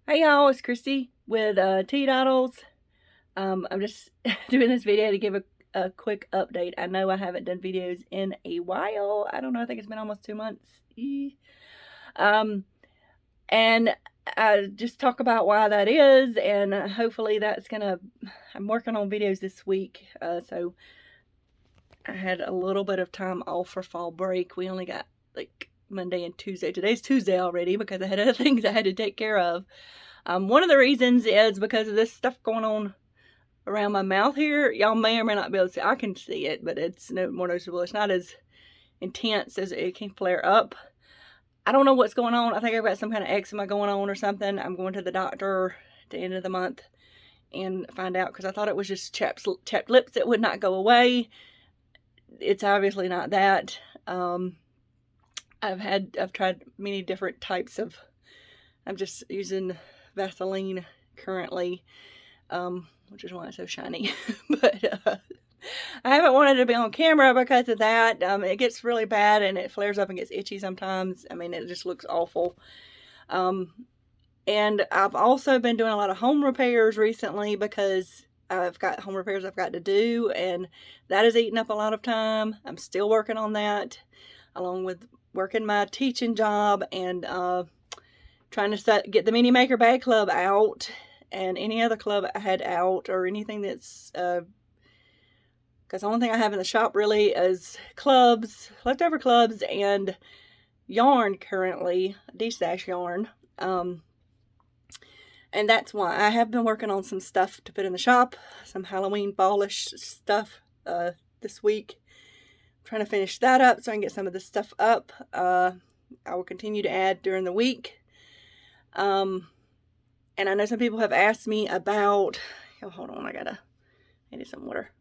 Hey y'all, it's Christy with Teadoddles. I'm just doing this video to give a quick update. I know I haven't done videos in a while. I don't know, I think it's been almost 2 months. Um, and I just talk about why that is, and hopefully I'm working on videos this week, so I had a little bit of time off for fall break. We only got like Monday and Tuesday. Today's Tuesday already because I had other things I had to take care of. One of the reasons is because of this stuff going on around my mouth here. Y'all may or may not be able to see. I can see it, but it's no more noticeable. It's not as intense as it can flare up. I don't know what's going on. I think I've got some kind of eczema going on or something. I'm going to the doctor at the end of the month and find out, because I thought it was just chapped lips that would not go away. It's obviously not that. I've tried many different types of. I'm just using Vaseline currently, which is why it's so shiny. But I haven't wanted to be on camera because of that. It gets really bad and it flares up and gets itchy sometimes. I mean, it just looks awful. And I've also been doing a lot of home repairs recently because I've got home repairs I've got to do, and that has eaten up a lot of time. I'm still working on that, along with working my teaching job and trying to get the Mini Maker Bag Club out and any other club I had out, or anything that's because the only thing I have in the shop really is clubs, leftover clubs, and yarn currently, D-stash yarn. And that's why I have been working on some stuff to put in the shop, some Halloween ballish stuff this week. I'm trying to finish that up so I can get some of this stuff up. I will continue to add during the week. And I know some people have asked me about, hold on, I need some water.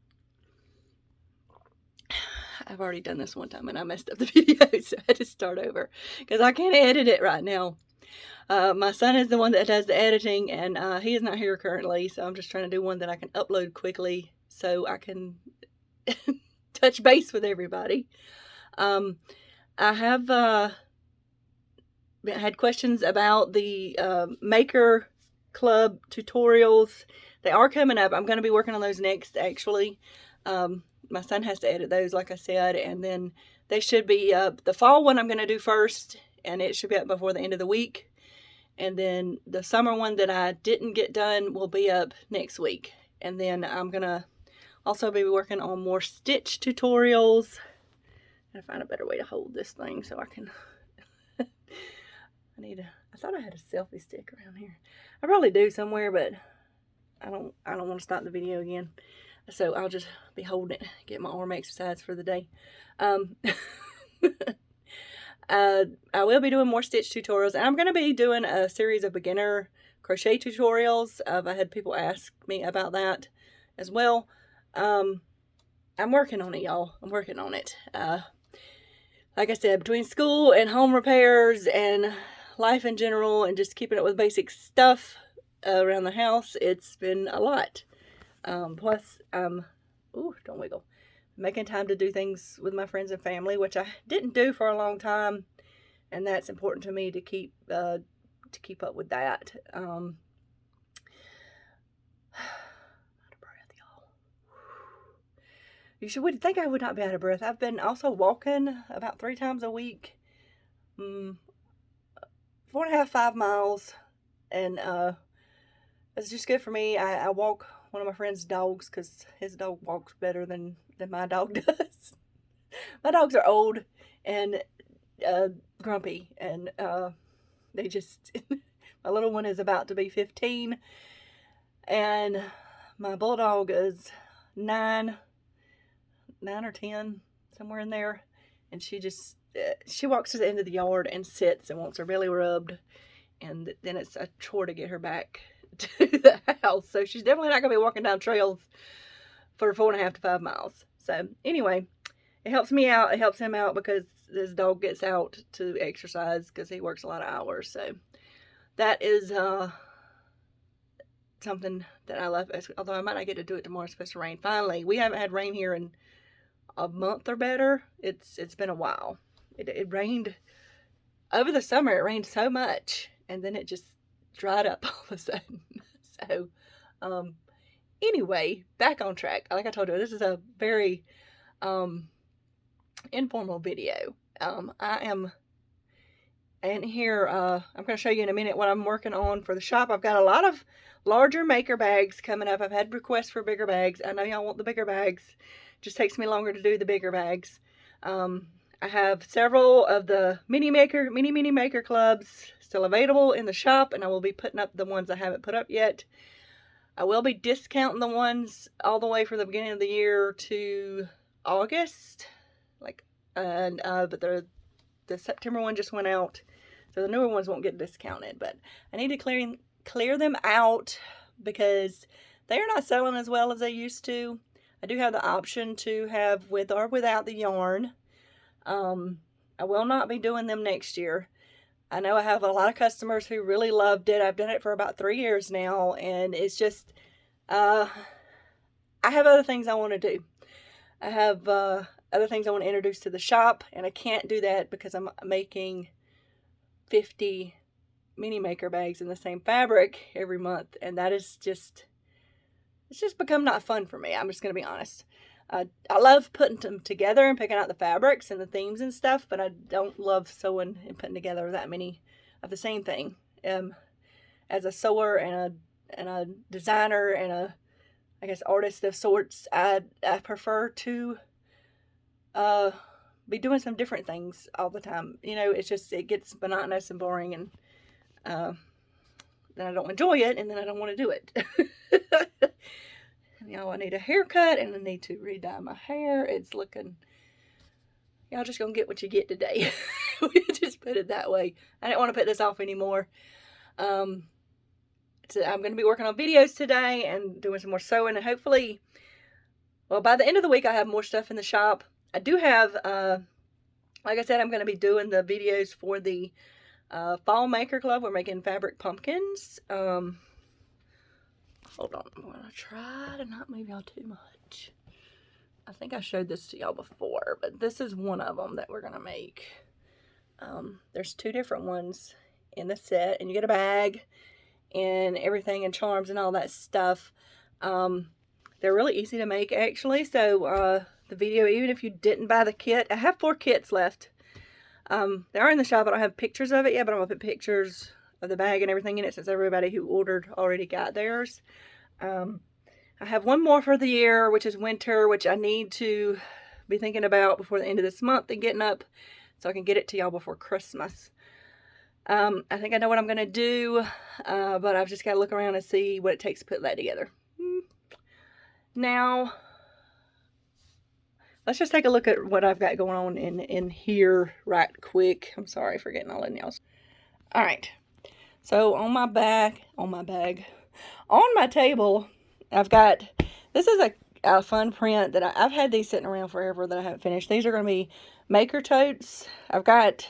I've already done this one time and I messed up the video, so I had to start over because I can't edit it right now. My son is the one that does the editing, and he is not here currently, so I'm just trying to do one that I can upload quickly so I can touch base with everybody. I have had questions about the Maker Club tutorials. They are coming up. I'm going to be working on those next, actually. My son has to edit those, like I said, and then they should be up. The fall one I'm going to do first, and it should be up before the end of the week. And then the summer one that I didn't get done will be up next week. And then I'm going to also be working on more stitch tutorials. I gotta find a better way to hold this thing so I can. I thought I had a selfie stick around here. I probably do somewhere, but I don't want to stop the video again. So I'll just be holding it, get my arm exercise for the day. I will be doing more stitch tutorials, and I'm going to be doing a series of beginner crochet tutorials. I've had people ask me about that as well. I'm working on it, y'all. I'm working on it. Like I said, between school and home repairs and life in general and just keeping up with basic stuff around the house, it's been a lot. Plus, ooh, don't wiggle. Making time to do things with my friends and family, which I didn't do for a long time, and that's important to me to keep up with that. Out of breath, y'all. You would think I would not be out of breath. I've been also walking about 3 times a week, 4.5, 5 miles, and it's just good for me. I walk one of my friend's dogs because his dog walks better than my dog does. My dogs are old and grumpy, and they just my little one is about to be 15, and my bulldog is 9 or 10, somewhere in there, and she walks to the end of the yard and sits and wants her belly rubbed, and then it's a chore to get her back to the house. So she's definitely not gonna be walking down trails for 4.5 to 5 miles. So anyway, it helps me out. It helps him out because this dog gets out to exercise because he works a lot of hours. So that is something that I love. Although I might not get to do it tomorrow. It's supposed to rain. Finally, we haven't had rain here in a month or better. It's been a while. It rained over the summer. It rained so much, and then it just dried up all of a sudden. So, anyway, back on track. Like I told you, this is a very informal video. I am in here. I'm going to show you in a minute what I'm working on for the shop. I've got a lot of larger maker bags coming up. I've had requests for bigger bags. I know y'all want the bigger bags. It just takes me longer to do the bigger bags. I have several of the mini maker clubs still available in the shop, and I will be putting up the ones I haven't put up yet. I will be discounting the ones all the way from the beginning of the year to August, but the September one just went out, so the newer ones won't get discounted. But I need to clear them out because they are not selling as well as they used to. I do have the option to have with or without the yarn. I will not be doing them next year. I know I have a lot of customers who really loved it. I've done it for about 3 years now, and it's just, I have other things I want to do. I have other things I want to introduce to the shop, and I can't do that because I'm making 50 mini maker bags in the same fabric every month, and that is just, it's just become not fun for me. I'm just going to be honest. I love putting them together and picking out the fabrics and the themes and stuff, but I don't love sewing and putting together that many of the same thing. As a sewer and a designer and a, I guess, artist of sorts, I prefer to be doing some different things all the time. You know, it's just, it gets monotonous and boring, and then I don't enjoy it, and then I don't want to do it. Y'all, I need a haircut, and I need to re-dye my hair. It's looking, y'all just gonna get what you get today. We just put it that way. I didn't want to put this off anymore. So I'm going to be working on videos today and doing some more sewing, and hopefully, well, by the end of the week, I'll have more stuff in the shop. I do have, like I said, I'm going to be doing the videos for the Fall Maker Club. We're making fabric pumpkins. Hold on, I'm going to try to not move y'all too much. I think I showed this to y'all before, but this is one of them that we're going to make. There's 2 different ones in the set, and you get a bag and everything and charms and all that stuff. They're really easy to make, actually, so the video, even if you didn't buy the kit, I have 4 kits left. They are in the shop. I don't have pictures of it yet, but I'm going to put pictures of the bag and everything in it since everybody who ordered already got theirs. I have one more for the year, which is winter, which I need to be thinking about before the end of this month and getting up so I can get it to y'all before Christmas. I think I know what I'm going to do, but I've just got to look around and see what it takes to put that together. Now, let's just take a look at what I've got going on in here right quick. I'm sorry for getting all in y'all. All right. So on my table, I've got, this is a fun print that I've had these sitting around forever that I haven't finished. These are going to be maker totes. I've got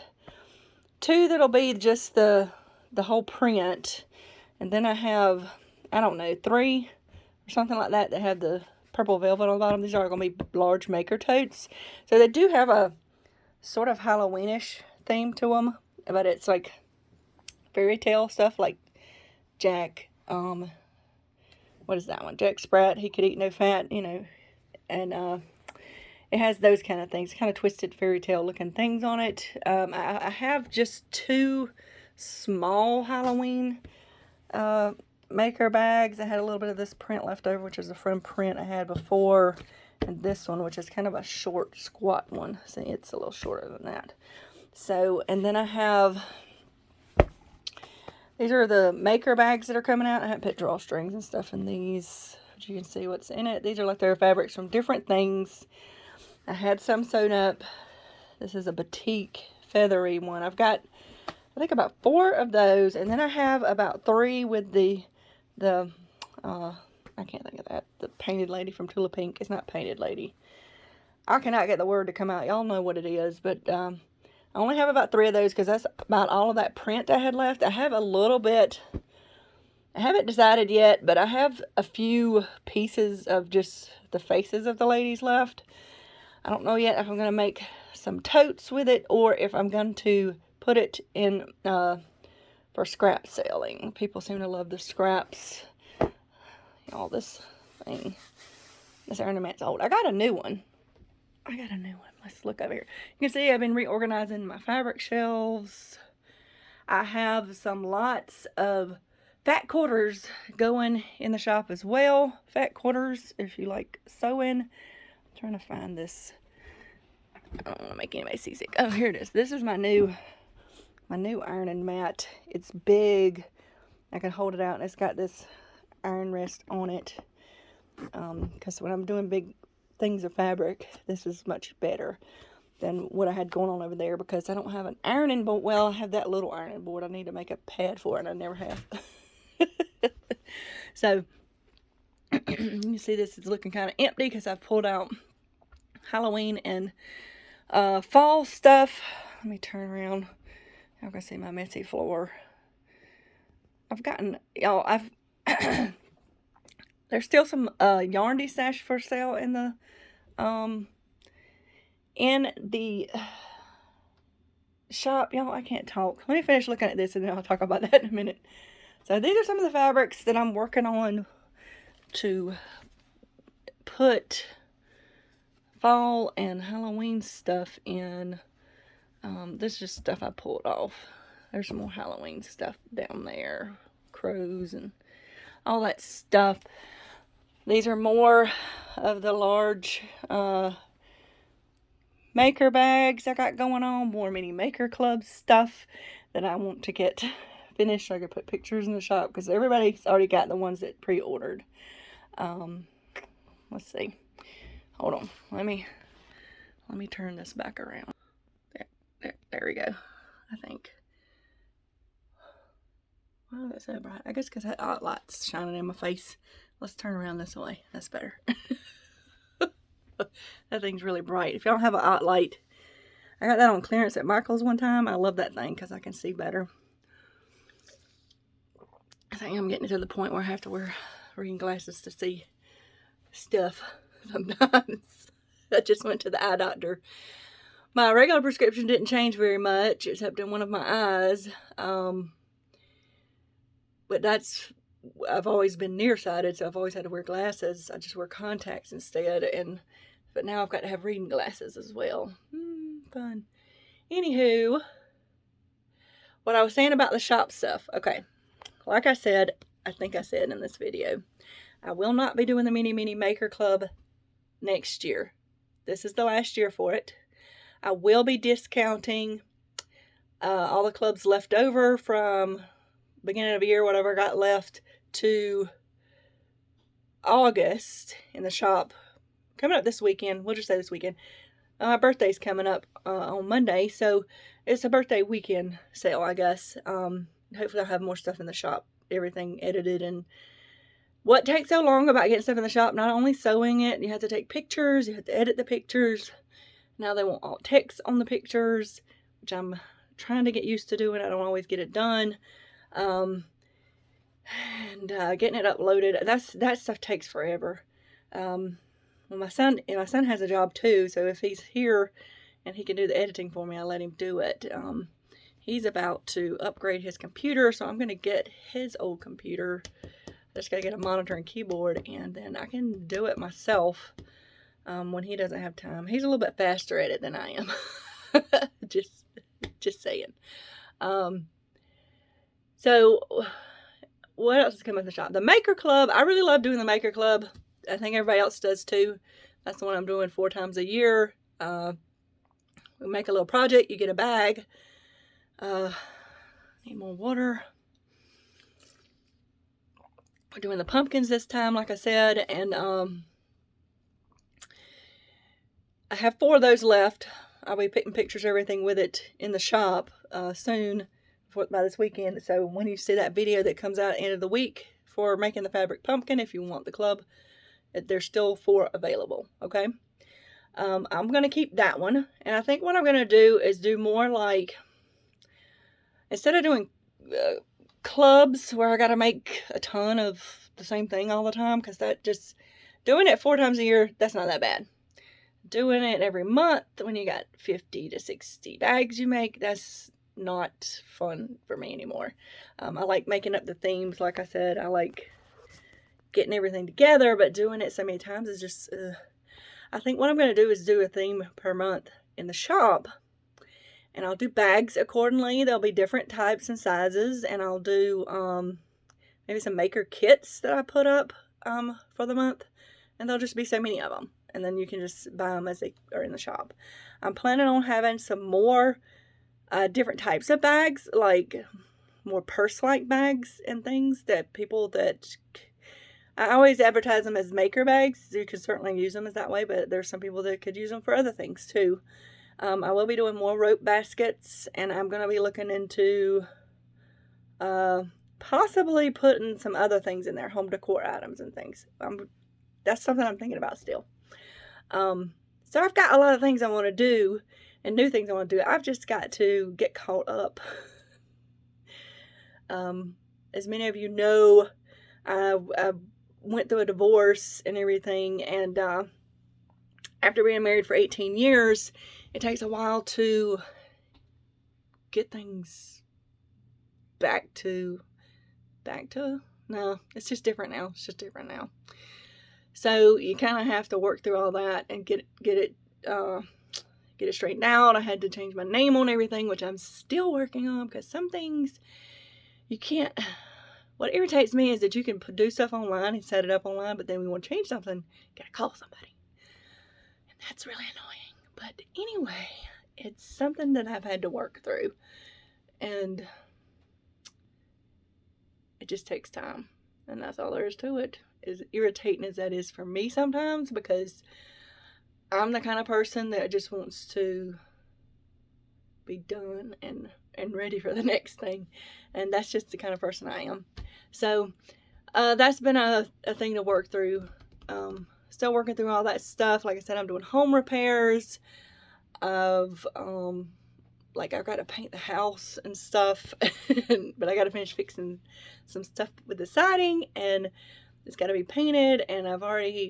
2 that'll be just the whole print. And then I have, I don't know, 3 or something like that have the purple velvet on the bottom. These are going to be large maker totes. So they do have a sort of Halloweenish theme to them, but it's like fairy tale stuff like Jack, what is that one? Jack Sprat, he could eat no fat, you know, and it has those kind of things, kind of twisted fairy tale looking things on it. I have just 2 small Halloween maker bags. I had a little bit of this print left over, which is a from print I had before, and this one, which is kind of a short, squat one. See, it's a little shorter than that. So, and then I have, these are the maker bags that are coming out. I haven't put drawstrings and stuff in these, but you can see what's in it. These are like their fabrics from different things. I had some sewn up. This is a batik feathery one. I've got, I think, about 4 of those, and then I have about 3 with the I can't think of that, the painted lady from Tula Pink. It's not painted lady. I cannot get the word to come out. Y'all know what it is, but I only have about 3 of those because that's about all of that print I had left. I have a little bit, I haven't decided yet, but I have a few pieces of just the faces of the ladies left. I don't know yet if I'm going to make some totes with it or if I'm going to put it in for scrap selling. People seem to love the scraps. All this thing. This ornament's old. I got a new one. Let's look over here. You can see I've been reorganizing my fabric shelves. I have some lots of fat quarters going in the shop as well. Fat quarters if you like sewing. I'm trying to find this. I don't want to make anybody seasick. Oh, here it is. This is my new ironing mat. It's big. I can hold it out, and it's got this iron rest on it. Because when I'm doing big things of fabric, this is much better than what I had going on over there, because I don't have an ironing board. Well, I have that little ironing board. I need to make a pad for it, and I never have. So, you see this is looking kind of empty because I've pulled out Halloween and fall stuff. Let me turn around. Y'all can see my messy floor. I've gotten, y'all, there's still some yarn destash for sale in the shop. Y'all, I can't talk. Let me finish looking at this and then I'll talk about that in a minute. So these are some of the fabrics that I'm working on to put fall and Halloween stuff in. This is just stuff I pulled off. There's some more Halloween stuff down there. Crows and all that stuff. These are more of the large maker bags I got going on. More mini maker club stuff that I want to get finished so I can put pictures in the shop, because everybody's already got the ones that pre-ordered. Let's see. Hold on. Let me turn this back around. There we go. I think. Why is it so bright? I guess because that hot light's shining in my face. Let's turn around this way. That's better. That thing's really bright. If y'all have a hot light, I got that on clearance at Michael's one time. I love that thing because I can see better. I think I'm getting to the point where I have to wear reading glasses to see stuff sometimes. I just went to the eye doctor. My regular prescription didn't change very much, except in one of my eyes. But I've always been nearsighted, so I've always had to wear glasses. I just wear contacts instead, but now I've got to have reading glasses as well. Fun. Anywho, what I was saying about the shop stuff. Okay, like I said, I think I said in this video, I will not be doing the Mini Maker Club next year. This is the last year for it. I will be discounting all the clubs left over from beginning of the year, whatever I got left, to August in the shop. Coming up this weekend. We'll just say this weekend. My birthday's coming up on Monday, so it's a birthday weekend sale, I guess. Hopefully I'll have more stuff in the shop. Everything edited. And what takes so long about getting stuff in the shop, not only sewing it, you have to take pictures, you have to edit the pictures. Now they want alt text on the pictures, which I'm trying to get used to doing. I don't always get it done. And getting it uploaded, that stuff takes forever. Well, my son has a job too, so if he's here and he can do the editing for me, I'll let him do it. He's about to upgrade his computer, so I'm going to get his old computer. Just got to get a monitor and keyboard, and then I can do it myself when he doesn't have time. He's a little bit faster at it than I am. just saying. So what else is coming in the shop? The Maker Club. I really love doing the Maker Club. I think everybody else does too. That's the one I'm doing 4 times a year. We make a little project. You get a bag. Need more water. We're doing the pumpkins this time, like I said, and I have 4 of those left. I'll be picking pictures of everything with it in the shop soon, by this weekend. So when you see that video that comes out at the end of the week for making the fabric pumpkin, if you want the club, there's still 4 available, okay? I'm going to keep that one, and I think what I'm going to do is do more like, instead of doing clubs where I got to make a ton of the same thing all the time, because that just, doing it 4 times a year, that's not that bad. Doing it every month when you got 50 to 60 bags you make, that's not fun for me anymore. I like making up the themes, like I said. I like getting everything together, but doing it so many times is just, I think what I'm going to do is do a theme per month in the shop, and I'll do bags accordingly. There'll be different types and sizes, and I'll do maybe some maker kits that I put up for the month, and there'll just be so many of them, and then you can just buy them as they are in the shop. I'm planning on having some more different types of bags, like more purse-like bags and things that people that I always advertise them as maker bags. You can certainly use them as that way, but there's some people that could use them for other things too. I will be doing more rope baskets, and I'm going to be looking into possibly putting some other things in there, home decor items and things. That's something I'm thinking about still. So I've got a lot of things I want to do and new things I want to do. I've just got to get caught up. As many of you know, I went through a divorce and everything, and after being married for 18 years, it takes a while to get things back to, no, it's just different now. It's just different now. So you kind of have to work through all that and get it straightened out. I had to change my name on everything, which I'm still working on, because some things you can't. What irritates me is that you can do stuff online and set it up online, but then when you want to change something, you gotta call somebody, and that's really annoying. But anyway, it's something that I've had to work through, and it just takes time, and that's all there is to it. As irritating as that is for me sometimes, because I'm the kind of person that just wants to be done and ready for the next thing, and that's just the kind of person I am. So that's been a thing to work through. Still working through all that stuff. Like I said, I'm doing home repairs of like I've got to paint the house and stuff, but I got to finish fixing some stuff with the siding, and it's got to be painted. And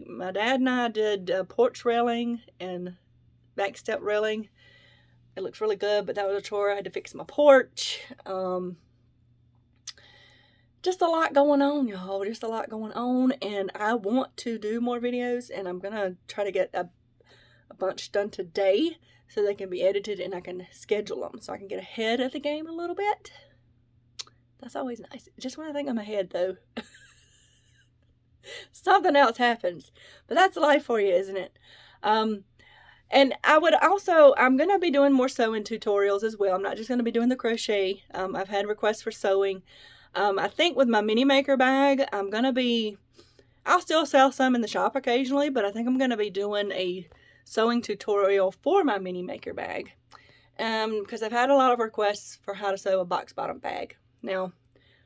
my dad and I did porch railing and back step railing. It looks really good, but that was a chore. I had to fix my porch. Just a lot going on, y'all. Just a lot going on, and I want to do more videos, and I'm gonna try to get a bunch done today so they can be edited and I can schedule them so I can get ahead of the game a little bit. That's always nice. Just when I think I'm ahead, though, something else happens. But that's life for you, isn't it? And I'm going to be doing more sewing tutorials as well. I'm not just going to be doing the crochet. I've had requests for sewing. I think with my mini maker bag, I'll still sell some in the shop occasionally, but I think I'm going to be doing a sewing tutorial for my mini maker bag. Because I've had a lot of requests for how to sew a box bottom bag. Now,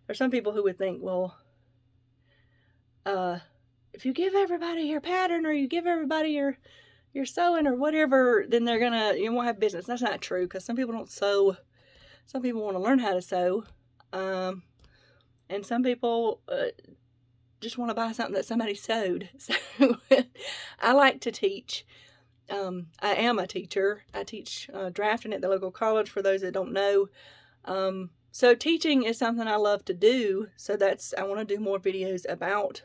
there's some people who would think, well, if you give everybody your pattern, or you give everybody your sewing or whatever, then you won't have business. That's not true, because some people don't sew. Some people want to learn how to sew. And some people just want to buy something that somebody sewed. So I like to teach. I am a teacher. I teach drafting at the local college, for those that don't know. So teaching is something I love to do. So I want to do more videos about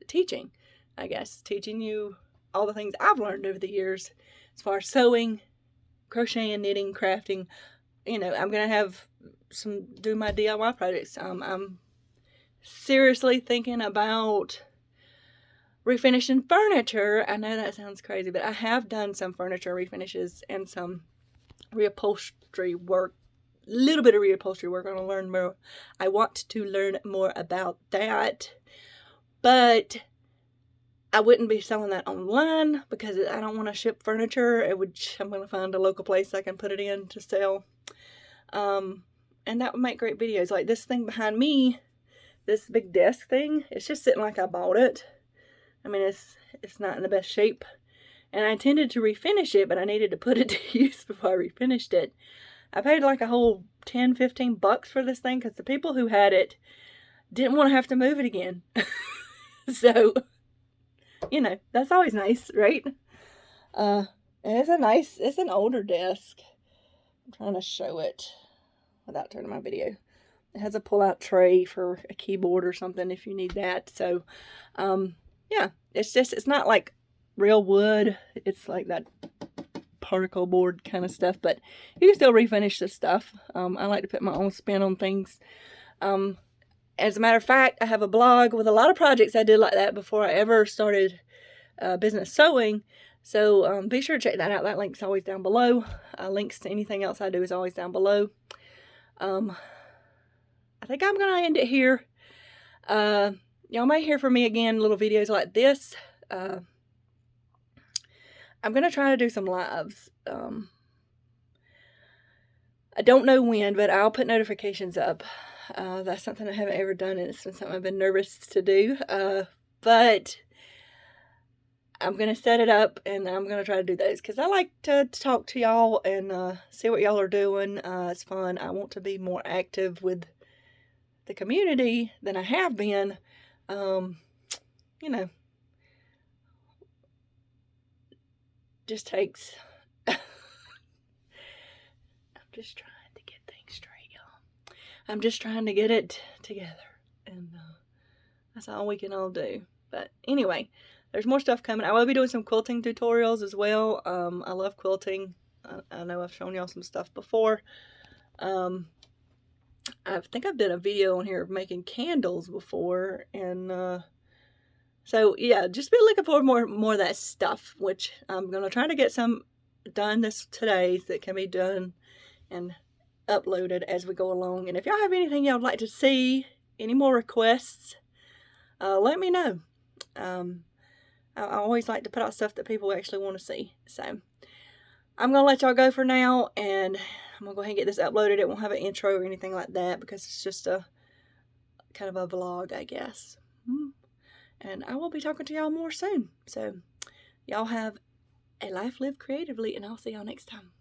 teaching, I guess. Teaching you all the things I've learned over the years as far as sewing, crocheting, knitting, crafting. I'm going to do my DIY projects. I'm seriously thinking about refinishing furniture. I know that sounds crazy, but I have done some furniture refinishes and some reupholstery work, a little bit of reupholstery work. I want to learn more about that, but I wouldn't be selling that online because I don't want to ship furniture. I'm going to find a local place I can put it in to sell. And that would make great videos. Like this thing behind me, this big desk thing, it's just sitting like I bought it. I mean, it's not in the best shape. And I intended to refinish it, but I needed to put it to use before I refinished it. I paid like a whole $10-15 for this thing because the people who had it didn't want to have to move it again. So, that's always nice, right? And it's an older desk. I'm trying to show it. without turning my video. It has a pull-out tray for a keyboard or something if you need that. So, yeah, it's not like real wood. It's like that particle board kind of stuff, but you can still refinish this stuff. I like to put my own spin on things. As a matter of fact, I have a blog with a lot of projects I did like that before I ever started business sewing. So be sure to check that out. That link's always down below. Links to anything else I do is always down below. I think I'm going to end it here. Y'all may hear from me again, little videos like this. I'm going to try to do some lives. I don't know when, but I'll put notifications up. That's something I haven't ever done, and it's been something I've been nervous to do. But I'm going to set it up, and I'm going to try to do those, because I like to talk to y'all and see what y'all are doing. It's fun. I want to be more active with the community than I have been. You know, just takes... I'm just trying to get things straight, y'all. I'm just trying to get it together, and that's all we can all do. But anyway, there's more stuff coming. I will be doing some quilting tutorials as well. I love quilting. I know I've shown y'all some stuff before. I think I've done a video on here of making candles before, and so yeah, just be looking for more of that stuff, which I'm gonna try to get some done today that can be done and uploaded as we go along. And if y'all have anything y'all would like to see, any more requests, let me know. I always like to put out stuff that people actually want to see. So I'm gonna let y'all go for now, and I'm gonna go ahead and get this uploaded. It won't have an intro or anything like that because it's just a kind of a vlog, I guess. And I will be talking to y'all more soon. So y'all have a life lived creatively, and I'll see y'all next time.